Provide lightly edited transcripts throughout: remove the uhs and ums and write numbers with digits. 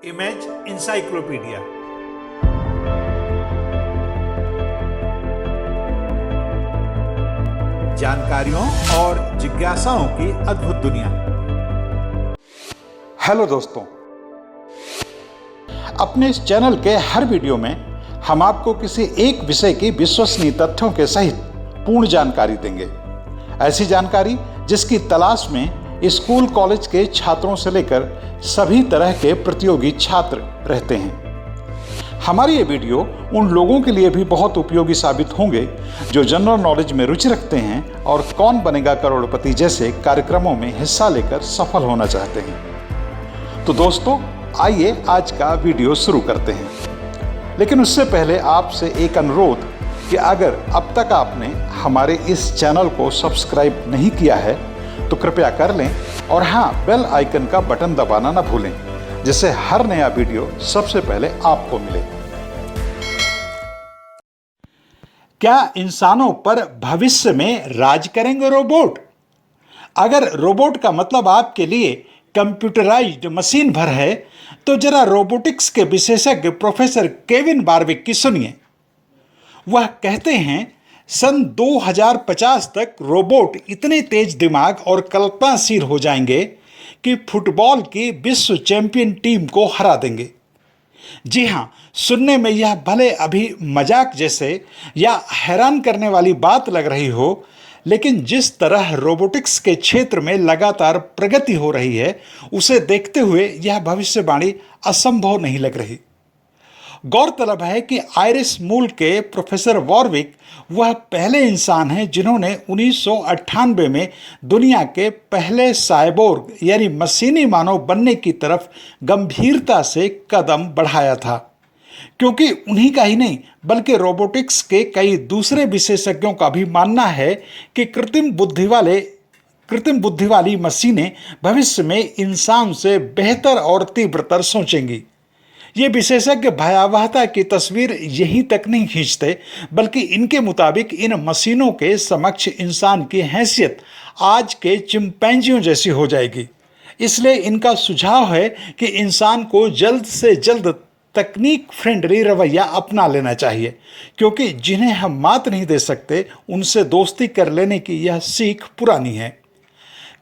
Image encyclopedia. जानकारियों और जिज्ञासाओं की अद्भुत दुनिया। हेलो दोस्तों, अपने इस चैनल के हर वीडियो में हम आपको किसी एक विषय की विश्वसनीय तथ्यों के सहित पूर्ण जानकारी देंगे। ऐसी जानकारी जिसकी तलाश में स्कूल कॉलेज के छात्रों से लेकर सभी तरह के प्रतियोगी छात्र रहते हैं। हमारी ये वीडियो उन लोगों के लिए भी बहुत उपयोगी साबित होंगे जो जनरल नॉलेज में रुचि रखते हैं और कौन बनेगा करोड़पति जैसे कार्यक्रमों में हिस्सा लेकर सफल होना चाहते हैं। तो दोस्तों, आइए आज का वीडियो शुरू करते हैं। लेकिन उससे पहले आपसे एक अनुरोध कि अगर अब तक आपने हमारे इस चैनल को सब्सक्राइब नहीं किया है तो कृपया कर लें और हाँ, बेल आइकन का बटन दबाना ना भूलें, जिससे हर नया वीडियो सबसे पहले आपको मिले। क्या इंसानों पर भविष्य में राज करेंगे रोबोट? अगर रोबोट का मतलब आपके लिए कंप्यूटराइज्ड मशीन भर है तो जरा रोबोटिक्स के विशेषज्ञ प्रोफेसर केविन बार्विक की सुनिए। वह कहते हैं सन 2050 तक रोबोट इतने तेज दिमाग और कल्पनाशील हो जाएंगे कि फुटबॉल की विश्व चैंपियन टीम को हरा देंगे। जी हाँ, सुनने में यह भले अभी मजाक जैसे या हैरान करने वाली बात लग रही हो, लेकिन जिस तरह रोबोटिक्स के क्षेत्र में लगातार प्रगति हो रही है, उसे देखते हुए यह भविष्यवाणी असंभव नहीं लग रही। गौरतलब है कि आयरिश मूल के प्रोफेसर वॉरविक वह पहले इंसान हैं जिन्होंने 1998 में दुनिया के पहले साइबोर्ग यानी मशीनी मानव बनने की तरफ गंभीरता से कदम बढ़ाया था, क्योंकि उन्हीं का ही नहीं बल्कि रोबोटिक्स के कई दूसरे विशेषज्ञों का भी मानना है कि कृत्रिम बुद्धि वाली मशीनें भविष्य में इंसान से बेहतर और तीव्रतर सोचेंगी। ये विशेषज्ञ भयावहता की तस्वीर यहीं तक नहीं खींचते, बल्कि इनके मुताबिक इन मशीनों के समक्ष इंसान की हैसियत आज के चिंपैंजियों जैसी हो जाएगी। इसलिए इनका सुझाव है कि इंसान को जल्द से जल्द तकनीक फ्रेंडली रवैया अपना लेना चाहिए, क्योंकि जिन्हें हम मात नहीं दे सकते उनसे दोस्ती कर लेने की यह सीख पुरानी है।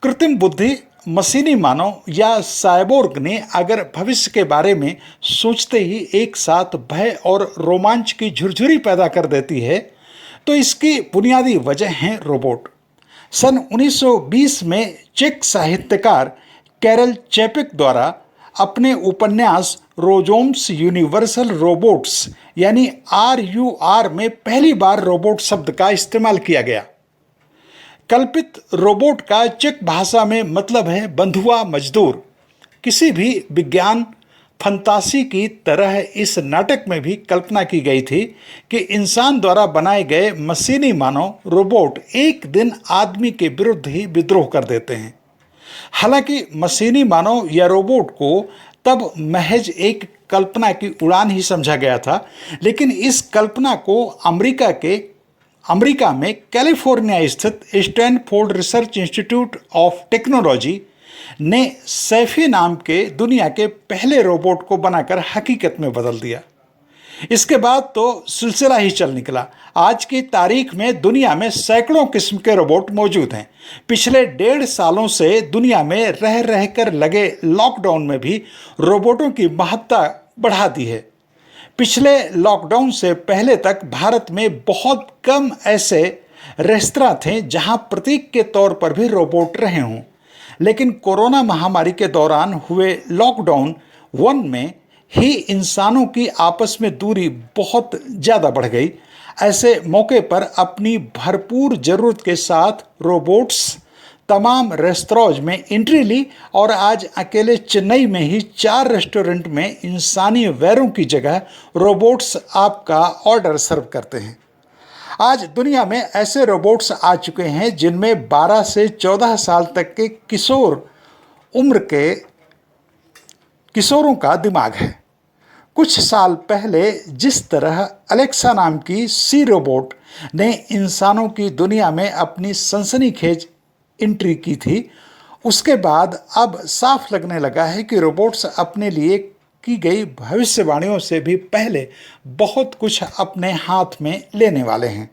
कृत्रिम बुद्धि, मशीनी मानव या साइबोर्ग ने अगर भविष्य के बारे में सोचते ही एक साथ भय और रोमांच की झुरझुरी पैदा कर देती है, तो इसकी बुनियादी वजह है रोबोट। सन 1920 में चेक साहित्यकार कैरल चैपिक द्वारा अपने उपन्यास रोजोम्स यूनिवर्सल रोबोट्स यानी RUR में पहली बार रोबोट शब्द का इस्तेमाल किया गया। कल्पित रोबोट का चेक भाषा में मतलब है बंधुआ मजदूर। किसी भी विज्ञान फंतासी की तरह इस नाटक में भी कल्पना की गई थी कि इंसान द्वारा बनाए गए मशीनी मानव रोबोट एक दिन आदमी के विरुद्ध ही विद्रोह कर देते हैं। हालांकि मशीनी मानव या रोबोट को तब महज एक कल्पना की उड़ान ही समझा गया था, लेकिन इस कल्पना को अमेरिका में कैलिफोर्निया स्थित Stanford research institute of technology ने सैफी नाम के दुनिया के पहले रोबोट को बनाकर हकीकत में बदल दिया। इसके बाद तो सिलसिला ही चल निकला। आज की तारीख में दुनिया में सैकड़ों किस्म के रोबोट मौजूद हैं। पिछले 1.5 सालों से दुनिया में रह रहकर लगे लॉकडाउन में भी रोबोटों की महत्ता बढ़ा दी है। पिछले लॉकडाउन से पहले तक भारत में बहुत कम ऐसे रेस्तरां थे जहां प्रतीक के तौर पर भी रोबोट रहे हों, लेकिन कोरोना महामारी के दौरान हुए लॉकडाउन 1 में ही इंसानों की आपस में दूरी बहुत ज़्यादा बढ़ गई। ऐसे मौके पर अपनी भरपूर ज़रूरत के साथ रोबोट्स तमाम रेस्तरां में एंट्री ली और आज अकेले चेन्नई में ही 4 रेस्टोरेंट में इंसानी वैरों की जगह रोबोट्स आपका ऑर्डर सर्व करते हैं। आज दुनिया में ऐसे रोबोट्स आ चुके हैं जिनमें 12 से 14 साल तक के किशोरों का दिमाग है। कुछ साल पहले जिस तरह अलेक्सा नाम की सी रोबोट ने इंसानों की दुनिया में अपनी सनसनीखेज एंट्री की थी, उसके बाद अब साफ लगने लगा है कि रोबोट्स अपने लिए की गई भविष्यवाणियों से भी पहले बहुत कुछ अपने हाथ में लेने वाले हैं।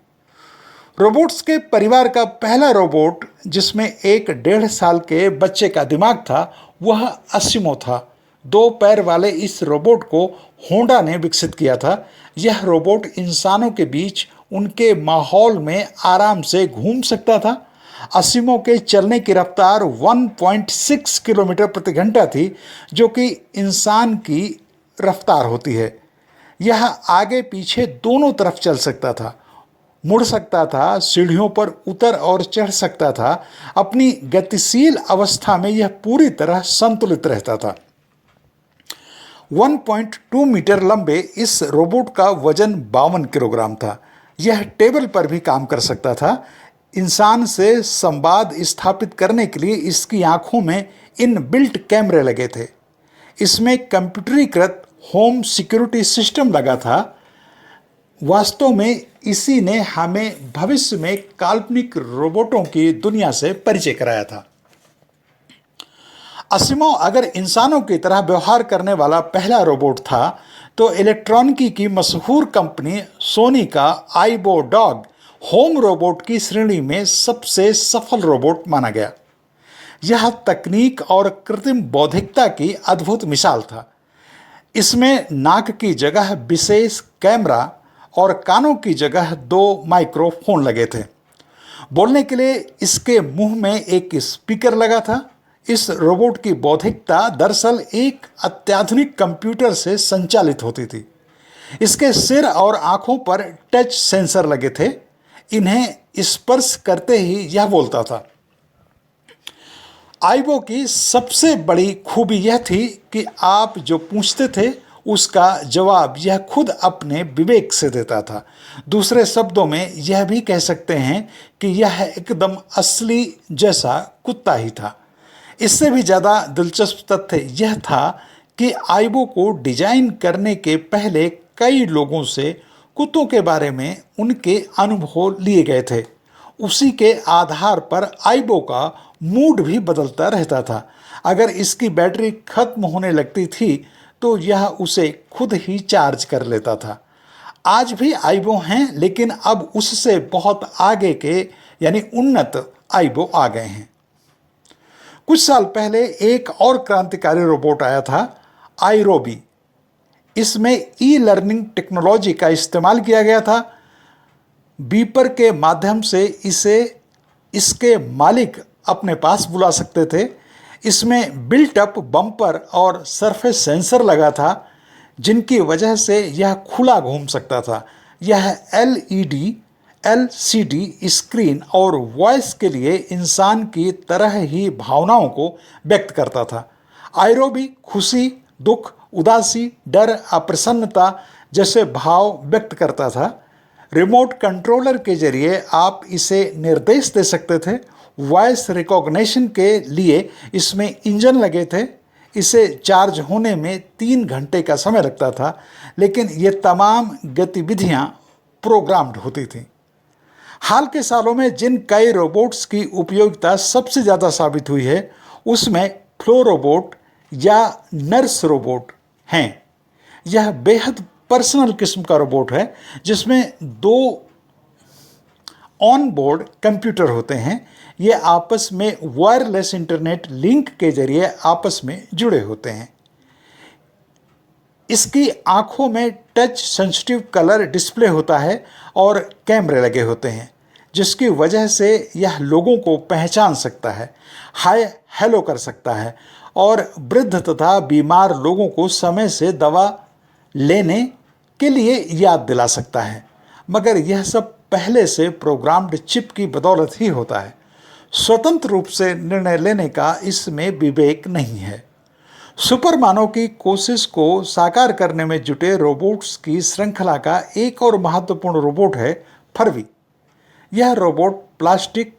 रोबोट्स के परिवार का पहला रोबोट जिसमें एक 1.5 साल के बच्चे का दिमाग था वह असिमो था। 2 पैर वाले इस रोबोट को होंडा ने विकसित किया था। यह रोबोट इंसानों के बीच उनके माहौल में आराम से घूम सकता था। असिमो के चलने की रफ्तार 1.6 किलोमीटर प्रति घंटा थी, जो कि इंसान की रफ्तार होती है। यह आगे पीछे दोनों तरफ चल सकता था, मुड़ सकता था, सीढ़ियों पर उतर और चढ़ सकता था। अपनी गतिशील अवस्था में यह पूरी तरह संतुलित रहता था। 1.2 मीटर लंबे इस रोबोट का वजन 52 किलोग्राम था। यह टेबल पर भी काम कर सकता था। इंसान से संवाद स्थापित करने के लिए इसकी आंखों में इनबिल्ट कैमरे लगे थे। इसमें कंप्यूटरीकृत होम सिक्योरिटी सिस्टम लगा था। वास्तव में इसी ने हमें भविष्य में काल्पनिक रोबोटों की दुनिया से परिचय कराया था। असिमो अगर इंसानों की तरह व्यवहार करने वाला पहला रोबोट था, तो इलेक्ट्रॉनिकी की मशहूर कंपनी सोनी का आइबो डॉग होम रोबोट की श्रेणी में सबसे सफल रोबोट माना गया। यह तकनीक और कृत्रिम बौद्धिकता की अद्भुत मिसाल था। इसमें नाक की जगह विशेष कैमरा और कानों की जगह 2 माइक्रोफोन लगे थे। बोलने के लिए इसके मुंह में एक स्पीकर लगा था। इस रोबोट की बौद्धिकता दरअसल एक अत्याधुनिक कंप्यूटर से संचालित होती थी। इसके सिर और आंखों पर टच सेंसर लगे थे। इन्हें स्पर्श करते ही यह बोलता था। आइबो की सबसे बड़ी खूबी यह थी कि आप जो पूछते थे उसका जवाब यह खुद अपने विवेक से देता था। दूसरे शब्दों में यह भी कह सकते हैं कि यह एकदम असली जैसा कुत्ता ही था। इससे भी ज़्यादा दिलचस्प तथ्य यह था कि आइबो को डिजाइन करने के पहले कई लोगों से कुत्तों के बारे में उनके अनुभव लिए गए थे। उसी के आधार पर आइबो का मूड भी बदलता रहता था। अगर इसकी बैटरी खत्म होने लगती थी तो यह उसे खुद ही चार्ज कर लेता था। आज भी आइबो हैं, लेकिन अब उससे बहुत आगे के यानी उन्नत आइबो आ गए हैं। कुछ साल पहले एक और क्रांतिकारी रोबोट आया था, आइरोबी। इसमें ई लर्निंग टेक्नोलॉजी का इस्तेमाल किया गया था। बीपर के माध्यम से इसे इसके मालिक अपने पास बुला सकते थे। इसमें बिल्ट अप बम्पर और सरफेस सेंसर लगा था, जिनकी वजह से यह खुला घूम सकता था। यह एलईडी, एलसीडी स्क्रीन और वॉइस के लिए इंसान की तरह ही भावनाओं को व्यक्त करता था। आइरोबी खुशी, दुख, उदासी, डर, अप्रसन्नता जैसे भाव व्यक्त करता था। रिमोट कंट्रोलर के जरिए आप इसे निर्देश दे सकते थे। वॉइस रिकॉग्निशन के लिए इसमें इंजन लगे थे। इसे चार्ज होने में 3 घंटे का समय लगता था, लेकिन ये तमाम गतिविधियां प्रोग्राम्ड होती थीं। हाल के सालों में जिन कई रोबोट्स की उपयोगिता सबसे ज़्यादा साबित हुई है, उसमें फ्लो रोबोट या नर्स रोबोट हैं। यह बेहद पर्सनल किस्म का रोबोट है, जिसमें 2 ऑन बोर्ड कंप्यूटर होते हैं। ये आपस में वायरलेस इंटरनेट लिंक के जरिए आपस में जुड़े होते हैं। इसकी आंखों में टच सेंसिटिव कलर डिस्प्ले होता है और कैमरे लगे होते हैं, जिसकी वजह से यह लोगों को पहचान सकता है, हाय हेलो कर सकता है और वृद्ध तथा बीमार लोगों को समय से दवा लेने के लिए याद दिला सकता है। मगर यह सब पहले से प्रोग्राम्ड चिप की बदौलत ही होता है। स्वतंत्र रूप से निर्णय लेने का इसमें विवेक नहीं है। सुपर मानव की कोशिश को साकार करने में जुटे रोबोट्स की श्रृंखला का एक और महत्वपूर्ण रोबोट है फरवी। यह रोबोट प्लास्टिक,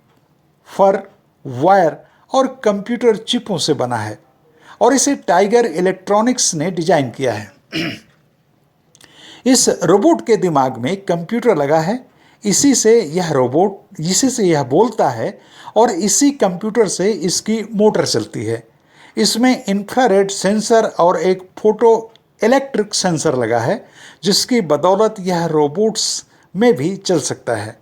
फर, वायर और कंप्यूटर चिपों से बना है और इसे टाइगर इलेक्ट्रॉनिक्स ने डिजाइन किया है। इस रोबोट के दिमाग में कंप्यूटर लगा है। इसी से यह बोलता है और इसी कंप्यूटर से इसकी मोटर चलती है। इसमें इंफ्रारेड सेंसर और एक फोटो इलेक्ट्रिक सेंसर लगा है, जिसकी बदौलत यह रोबोट्स में भी चल सकता है।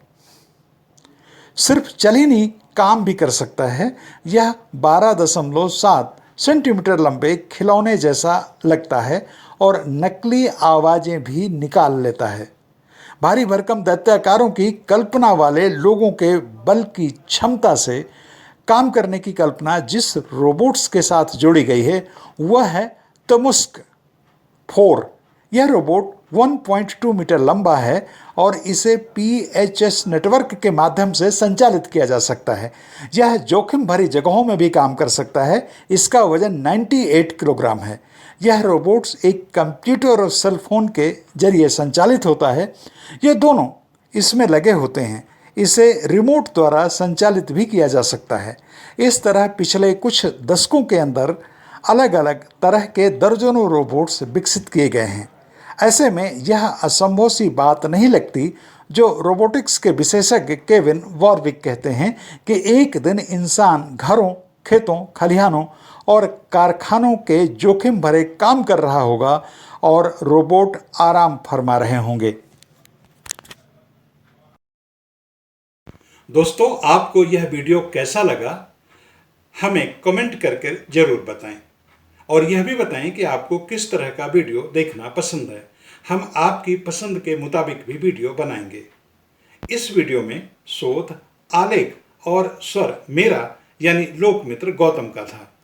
सिर्फ चल ही नहीं, काम भी कर सकता है। यह 12.7 सेंटीमीटर लंबे खिलौने जैसा लगता है और नकली आवाजें भी निकाल लेता है। भारी भरकम दैत्याकारों की कल्पना वाले लोगों के बल की क्षमता से काम करने की कल्पना जिस रोबोट्स के साथ जोड़ी गई है वह है तमुस्क 4। यह रोबोट 1.2 मीटर लंबा है और इसे PHS नेटवर्क के माध्यम से संचालित किया जा सकता है। यह जोखिम भरी जगहों में भी काम कर सकता है। इसका वजन 98 किलोग्राम है। यह रोबोट्स एक कंप्यूटर और सेल फोन के जरिए संचालित होता है। ये दोनों इसमें लगे होते हैं। इसे रिमोट द्वारा संचालित भी किया जा सकता है। इस तरह पिछले कुछ दशकों के अंदर अलग अलग तरह के दर्जनों रोबोट्स विकसित किए गए हैं। ऐसे में यह असंभव सी बात नहीं लगती जो रोबोटिक्स के विशेषज्ञ केविन वॉरविक कहते हैं कि एक दिन इंसान घरों, खेतों, खलिहानों और कारखानों के जोखिम भरे काम कर रहा होगा और रोबोट आराम फरमा रहे होंगे। दोस्तों, आपको यह वीडियो कैसा लगा हमें कमेंट करके जरूर बताएं और यह भी बताएं कि आपको किस तरह का वीडियो देखना पसंद है। हम आपकी पसंद के मुताबिक भी वीडियो बनाएंगे। इस वीडियो में शोध, आलेख और स्वर मेरा यानी लोकमित्र गौतम का था।